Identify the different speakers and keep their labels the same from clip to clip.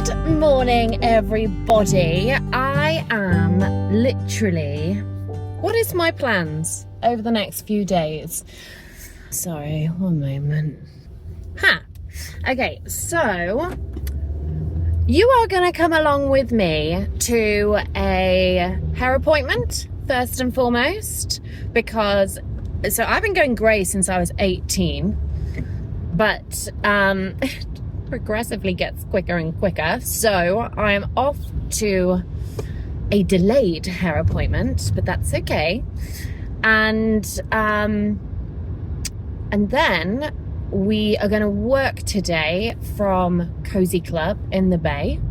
Speaker 1: Good morning, everybody. I am literally... What is my plans over the next few days? Sorry, one moment. Okay, so you are going to come along with me to a hair appointment, first and foremost, because... So I've been going grey since I was 18, but... progressively gets quicker and quicker, so I'm off to a delayed hair appointment, but that's okay. And then we are going to work today from Cosy Club in the Bay.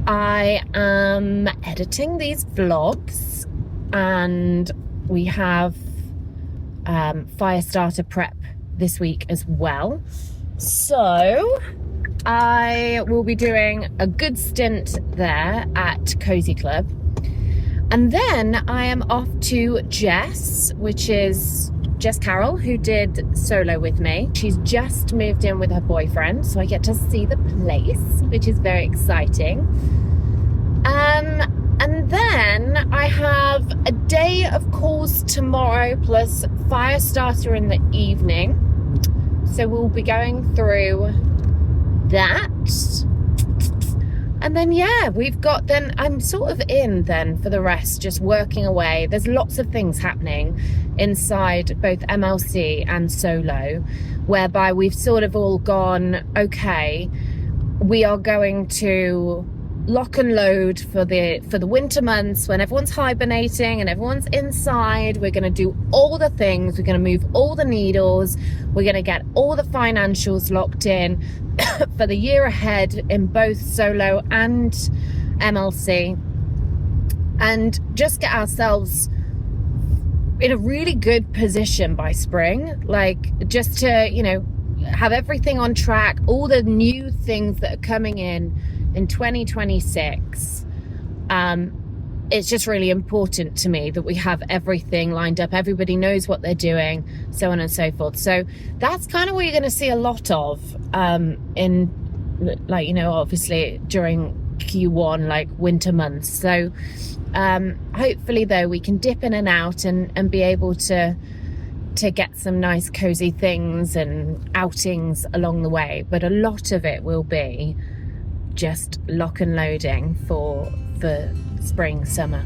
Speaker 1: I am editing these vlogs, and we have fire starter prep this week as well. So I will be doing a good stint there at Cosy Club. And then I am off to Jess, which is Jess Carroll, who did solo with me. She's just moved in with her boyfriend, so I get to see the place, which is very exciting. And then I have a day of calls tomorrow, plus fire starter in the evening. So we'll be going through that. And then, yeah, I'm sort of in then for the rest, just working away. There's lots of things happening inside both MLC and solo, whereby we've sort of all gone, okay, we are going to lock and load for the winter months when everyone's hibernating and everyone's inside. We're going to do all the things. We're going to move all the needles. We're going to get all the financials locked in for the year ahead in both solo and MLC, and just get ourselves in a really good position by spring, like just to, you know, have everything on track, all the new things that are coming in 2026. It's just really important to me that we have everything lined up, everybody knows what they're doing, so on and so forth. So that's kind of what you're going to see a lot of in, like, you know, obviously during Q1, like winter months. So hopefully though we can dip in and out and be able to get some nice cozy things and outings along the way, but a lot of it will be just lock and loading for spring, summer.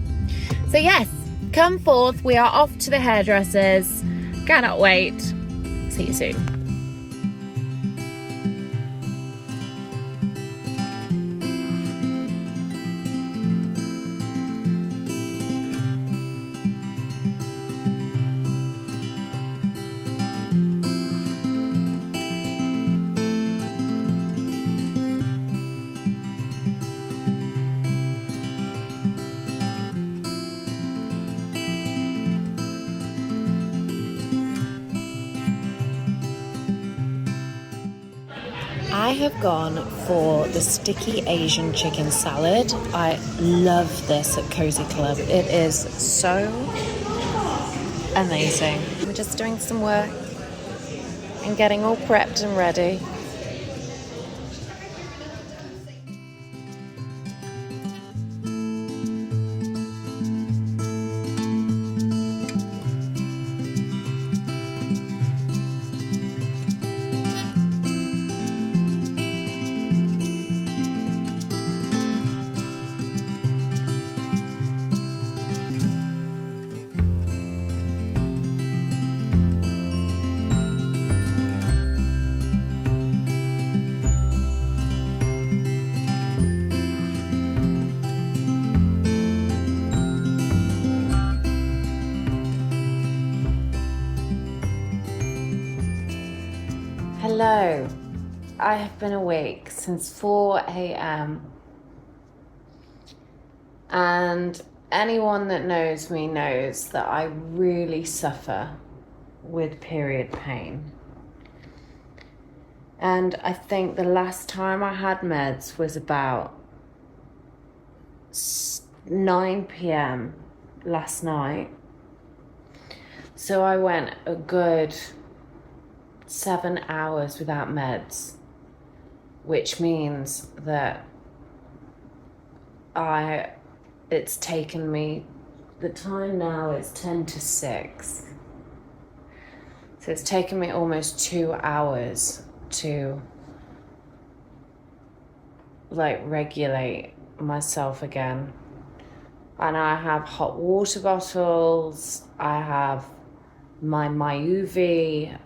Speaker 1: So yes, come forth. We are off to the hairdressers. Cannot wait. See you soon. I have gone for the sticky Asian chicken salad. I love this at Cosy Club. It is so amazing. We're just doing some work and getting all prepped and ready. Hello, I have been awake since 4 a.m. and anyone that knows me knows that I really suffer with period pain. And I think the last time I had meds was about 9 p.m. last night. So I went a good 7 hours without meds, which means that it's taken me, the time now is 10 to 6. So it's taken me almost 2 hours to like regulate myself again. And I have hot water bottles, I have my MyUV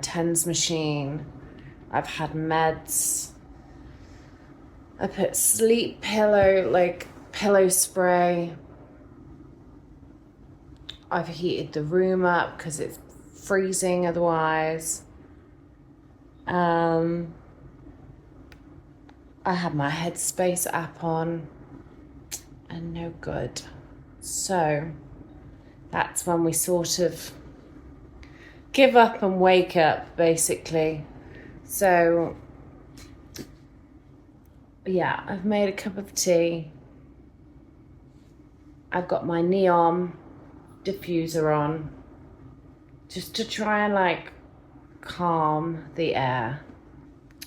Speaker 1: TENS machine, I've had meds, I put sleep pillow, like pillow spray, I've heated the room up because it's freezing otherwise. I had my Headspace app on and no good. So that's when we sort of give up and wake up, basically. So yeah, I've made a cup of tea. I've got my neon diffuser on just to try and like calm the air.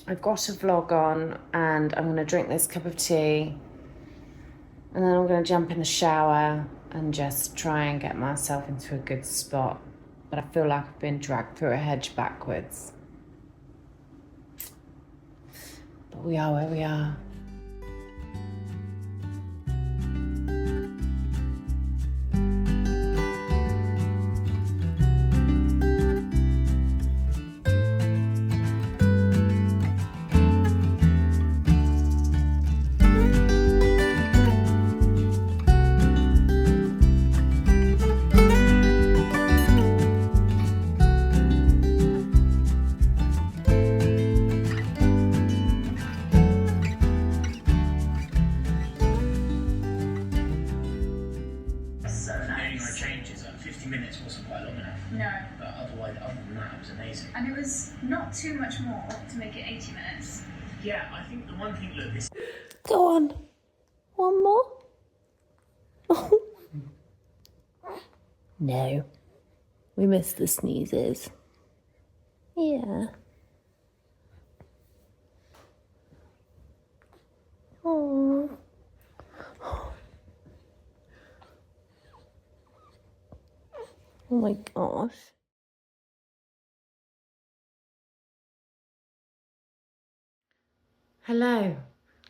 Speaker 1: I've got a vlog on and I'm gonna drink this cup of tea and then I'm gonna jump in the shower and just try and get myself into a good spot. But I feel like I've been dragged through a hedge backwards. But we are where we are.
Speaker 2: And it was not too much more to make it 80 minutes.
Speaker 3: Yeah, I think the one thing, look, this...
Speaker 1: Go on. One more? No. We missed the sneezes. Yeah. Oh. Oh my gosh. Hello.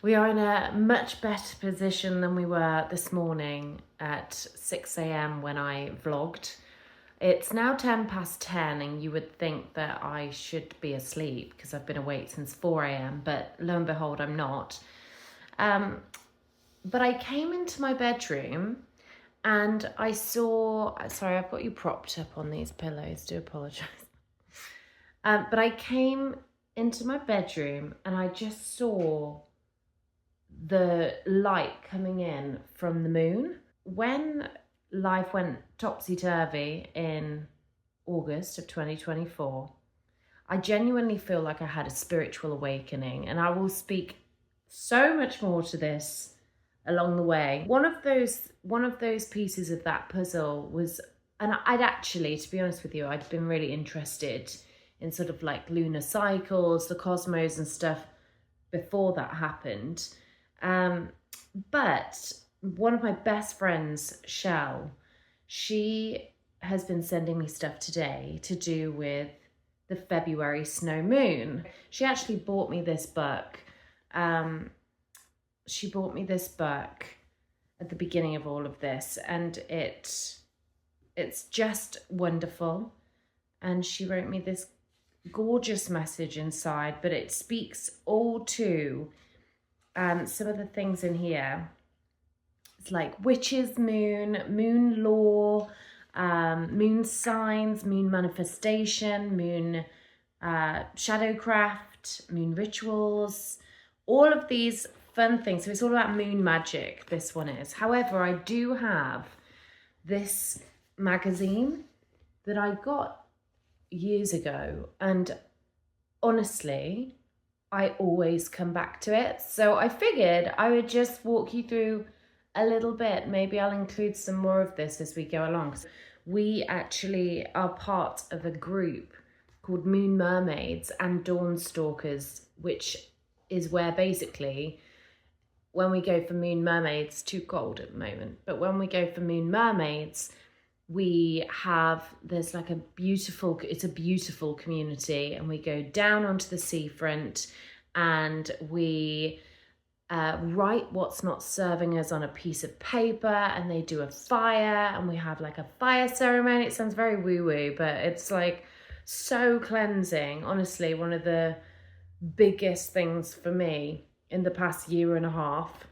Speaker 1: We are in a much better position than we were this morning at 6 a.m. when I vlogged. It's now 10 past 10 and you would think that I should be asleep because I've been awake since 4 a.m. but lo and behold, I'm not. But I came into my bedroom and I saw, sorry, I've got you propped up on these pillows, do apologise. But I came into my bedroom and I just saw the light coming in from the moon. When life went topsy-turvy in August of 2024, I genuinely feel like I had a spiritual awakening, and I will speak so much more to this along the way. One of those pieces of that puzzle was, and I'd actually, to be honest with you, I'd been really interested in sort of like lunar cycles, the cosmos and stuff before that happened. But one of my best friends, Shell, she has been sending me stuff today to do with the February snow moon. She actually bought me this book. She bought me this book at the beginning of all of this, and it's just wonderful. And she wrote me this gorgeous message inside, but it speaks all to some of the things in here. It's like witches moon, moon law, moon signs, moon manifestation, moon shadowcraft, moon rituals, all of these fun things. So it's all about moon magic, this one is. However, I do have this magazine that I got years ago, and honestly, I always come back to it. So I figured I would just walk you through a little bit. Maybe I'll include some more of this as we go along. We actually are part of a group called Moon Mermaids and Dawn Stalkers, which is where basically when we go for moon mermaids, it's too cold at the moment, but when we go for moon mermaids, there's like it's a beautiful community, and we go down onto the seafront and we write what's not serving us on a piece of paper, and they do a fire, and we have like a fire ceremony. It sounds very woo-woo, but it's like so cleansing. Honestly, one of the biggest things for me in the past year and a half.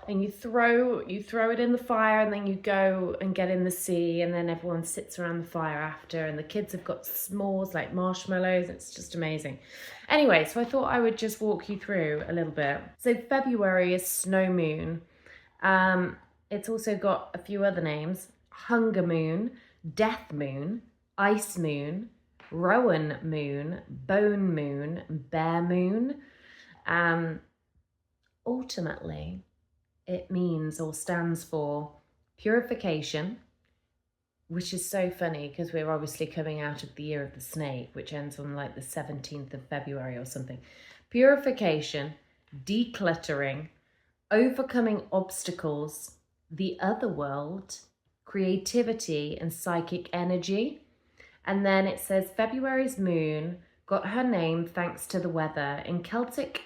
Speaker 1: And you throw it in the fire, and then you go and get in the sea, and then everyone sits around the fire after, and the kids have got s'mores like marshmallows. It's just amazing. Anyway, so I thought I would just walk you through a little bit. So February is snow moon. It's also got a few other names: hunger moon, death moon, ice moon, rowan moon, bone moon, bear moon. Ultimately, it means or stands for purification, which is so funny because we're obviously coming out of the year of the snake, which ends on like the 17th of February or something. Purification, decluttering, overcoming obstacles, the other world, creativity and psychic energy. And then it says February's moon got her name thanks to the weather. In Celtic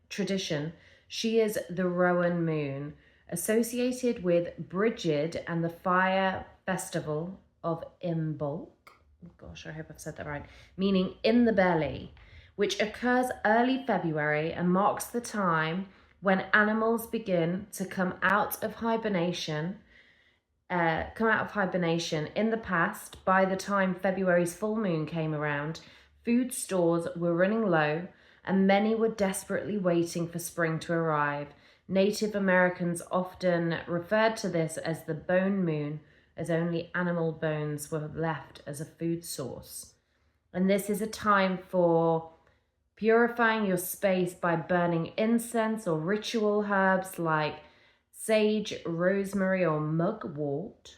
Speaker 1: tradition, she is the Rowan moon, associated with Brigid and the fire festival of Imbolc. Oh gosh, I hope I've said that right. Meaning in the belly, which occurs early February and marks the time when animals begin to come out of hibernation. In the past, by the time February's full moon came around, food stores were running low, and many were desperately waiting for spring to arrive. Native Americans often referred to this as the bone moon, as only animal bones were left as a food source. And this is a time for purifying your space by burning incense or ritual herbs like sage, rosemary, or mugwort.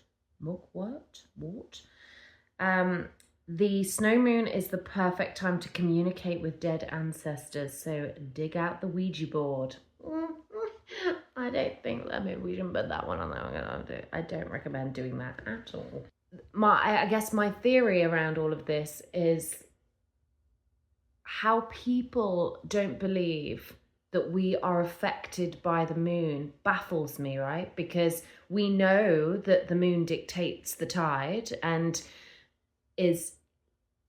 Speaker 1: The snow moon is the perfect time to communicate with dead ancestors, so dig out the Ouija board. I don't think, we shouldn't put that one on there. I don't recommend doing that at all. I guess my theory around all of this is how people don't believe that we are affected by the moon baffles me, right? Because we know that the moon dictates the tide and is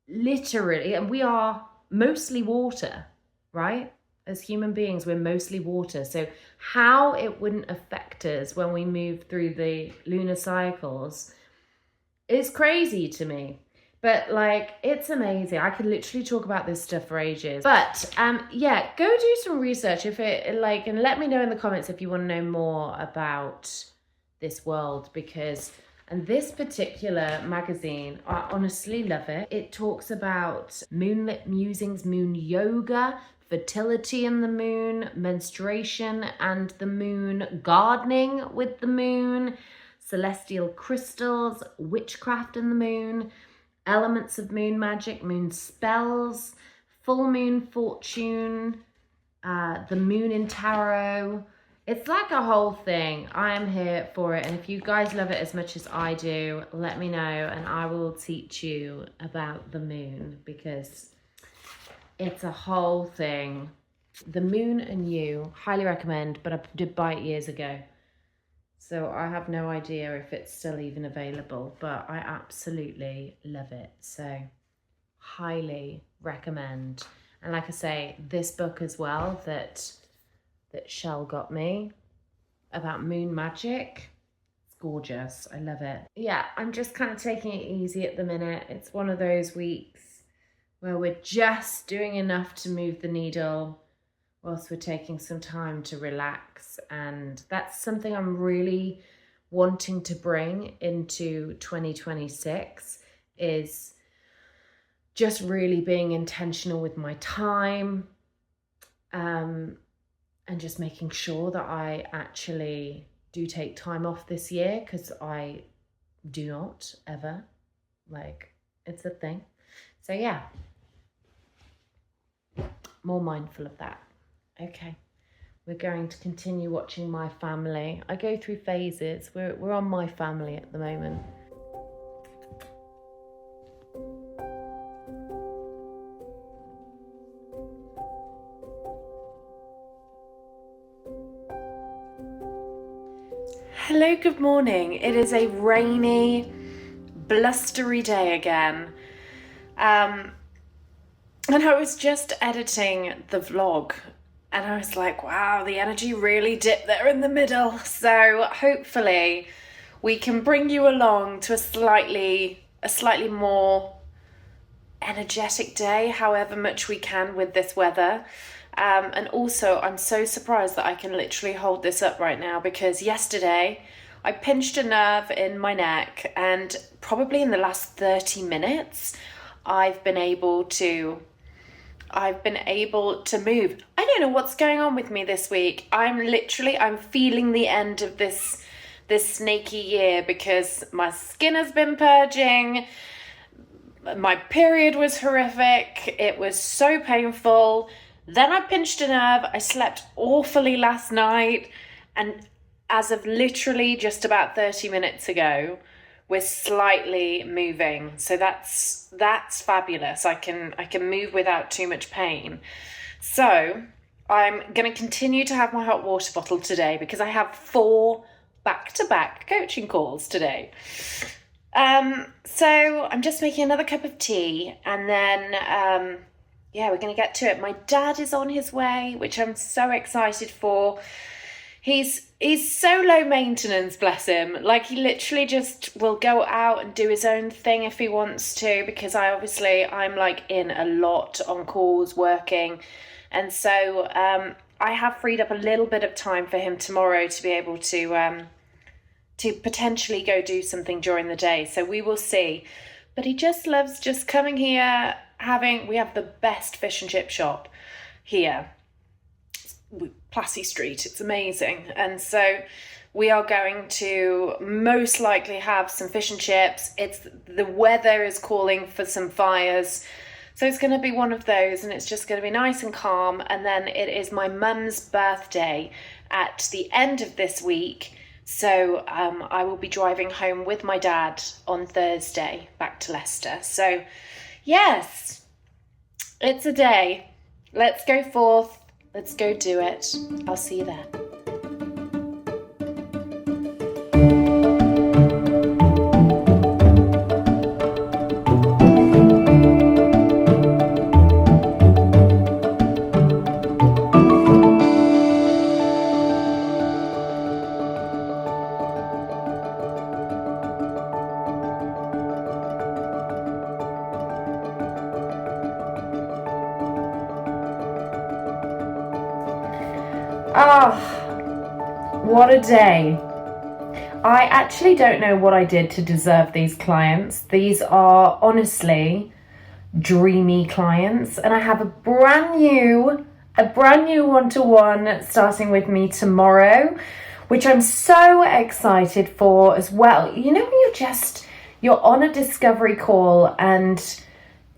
Speaker 1: literally, and we are mostly water, right? As human beings, we're mostly water. So how it wouldn't affect us when we move through the lunar cycles is crazy to me. But like, it's amazing. I could literally talk about this stuff for ages. But yeah, go do some research and let me know in the comments if you want to know more about this world, because and this particular magazine, I honestly love it. It talks about moonlit musings, moon yoga, fertility in the moon, menstruation and the moon, gardening with the moon, celestial crystals, witchcraft in the moon, elements of moon magic, moon spells, full moon fortune, the moon in tarot. It's like a whole thing. I am here for it. And if you guys love it as much as I do, let me know and I will teach you about the moon, because it's a whole thing. The Moon and You, highly recommend, but I did buy it years ago. So I have no idea if it's still even available, but I absolutely love it. So highly recommend. And like I say, this book as well that Shell got me about moon magic, it's gorgeous. I love it. Yeah, I'm just kind of taking it easy at the minute. It's one of those weeks where we're just doing enough to move the needle whilst we're taking some time to relax. And that's something I'm really wanting to bring into 2026, is just really being intentional with my time, and just making sure that I actually do take time off this year, because I do not ever, it's a thing. So yeah, more mindful of that. Okay, we're going to continue watching My Family. I go through phases. We're on My Family at the moment. Hello, good morning. It is a rainy, blustery day again. And I was just editing the vlog and I was like, wow, the energy really dipped there in the middle. So hopefully we can bring you along to a slightly more energetic day, however much we can with this weather. And also, I'm so surprised that I can literally hold this up right now, because yesterday I pinched a nerve in my neck, and probably in the last 30 minutes, I've been able to move. I don't know what's going on with me this week. I'm feeling the end of this snaky year, because my skin has been purging. My period was horrific. It was so painful. Then I pinched a nerve. I slept awfully last night. And as of literally just about 30 minutes ago, we're slightly moving. So that's fabulous. I can move without too much pain. So I'm going to continue to have my hot water bottle today, because I have 4 back-to-back coaching calls today. So I'm just making another cup of tea, and then we're going to get to it. My dad is on his way, which I'm so excited for. He's so low maintenance, bless him. Like, he literally just will go out and do his own thing if he wants to, because I'm like in a lot on calls working. And so I have freed up a little bit of time for him tomorrow to be able to potentially go do something during the day. So we will see. But he just loves just coming here, we have the best fish and chip shop here. Plassey Street, it's amazing. And so we are going to most likely have some fish and chips. The weather is calling for some fires, so it's going to be one of those, and it's just going to be nice and calm. And then it is my mum's birthday at the end of this week, so I will be driving home with my dad on Thursday back to Leicester. So yes, it's a day. Let's go forth. Let's go do it. I'll see you there. What a day. I actually don't know what I did to deserve these clients. These are honestly dreamy clients, and I have a brand new one-to-one starting with me tomorrow, which I'm so excited for as well. You know, when you're on a discovery call and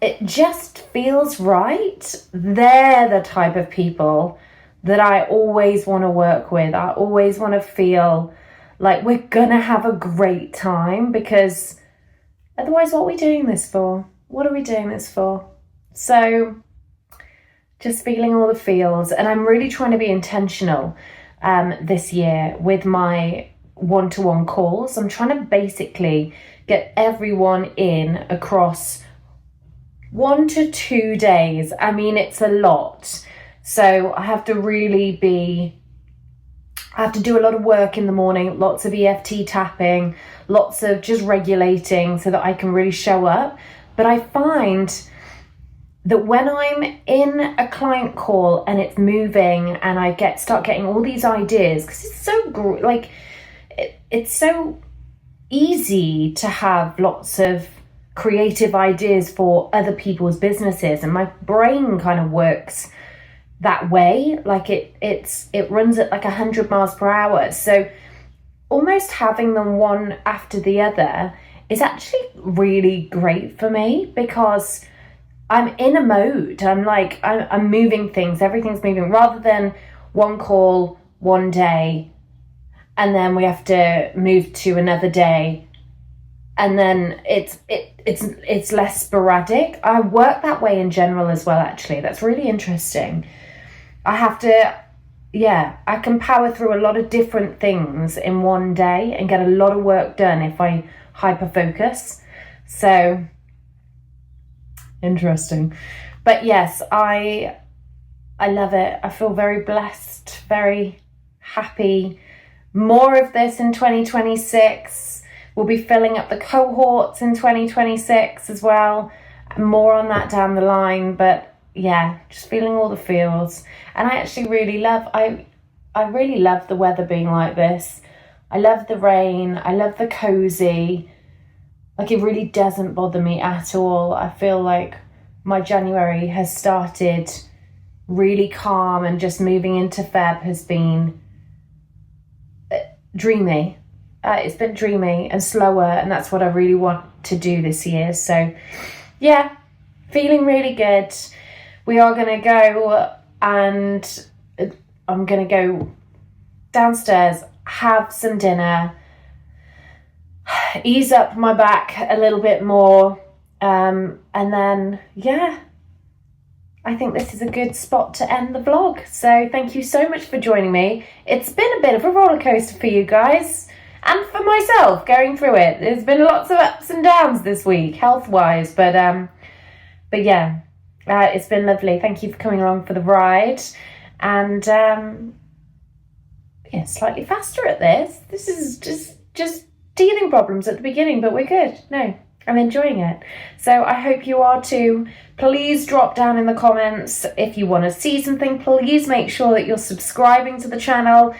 Speaker 1: it just feels right. They're the type of people that I always want to work with. I always want to feel like we're gonna have a great time, because otherwise, what are we doing this for? What are we doing this for? So just feeling all the feels, and I'm really trying to be intentional this year with my one-to-one calls. I'm trying to basically get everyone in across 1 to 2 days. I mean, it's a lot. So I have to do a lot of work in the morning, lots of EFT tapping, lots of just regulating so that I can really show up. But I find that when I'm in a client call and it's moving and I start getting all these ideas, because it's so it's so easy to have lots of creative ideas for other people's businesses, and my brain kind of works that way. Like it runs at like 100 miles per hour. So almost having them one after the other is actually really great for me, because I'm in a mode. I'm moving things, everything's moving, rather than one call, one day, and then we have to move to another day, and then it's less sporadic. I work that way in general as well, actually. That's really interesting. I can power through a lot of different things in one day and get a lot of work done if I hyper focus. So interesting. But yes, I love it. I feel very blessed, very happy. More of this in 2026. We'll be filling up the cohorts in 2026 as well. More on that down the line, but yeah, just feeling all the feels. And I actually really love, I really love the weather being like this. I love the rain. I love the cozy. Like, it really doesn't bother me at all. I feel like my January has started really calm, and just moving into Feb has been dreamy. It's been dreamy and slower, and that's what I really want to do this year. So yeah, feeling really good. We are going to go, and I'm going to go downstairs, have some dinner, ease up my back a little bit more, and then yeah, I think this is a good spot to end the vlog. So thank you so much for joining me. It's been a bit of a roller coaster for you guys, and for myself going through it. There's been lots of ups and downs this week, health-wise, but yeah, it's been lovely. Thank you for coming along for the ride, and yeah, slightly faster at this. This is just teething problems at the beginning, but we're good. No, I'm enjoying it. So I hope you are too. Please drop down in the comments if you want to see something. Please make sure that you're subscribing to the channel.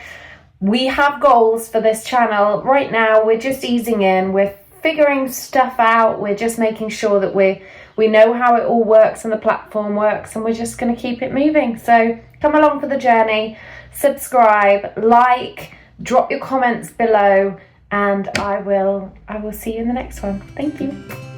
Speaker 1: We have goals for this channel. Right now, we're just easing in. We're figuring stuff out. We're just making sure that we know how it all works and the platform works, and we're just going to keep it moving. So come along for the journey. Subscribe, like, drop your comments below, and I will see you in the next one. Thank you.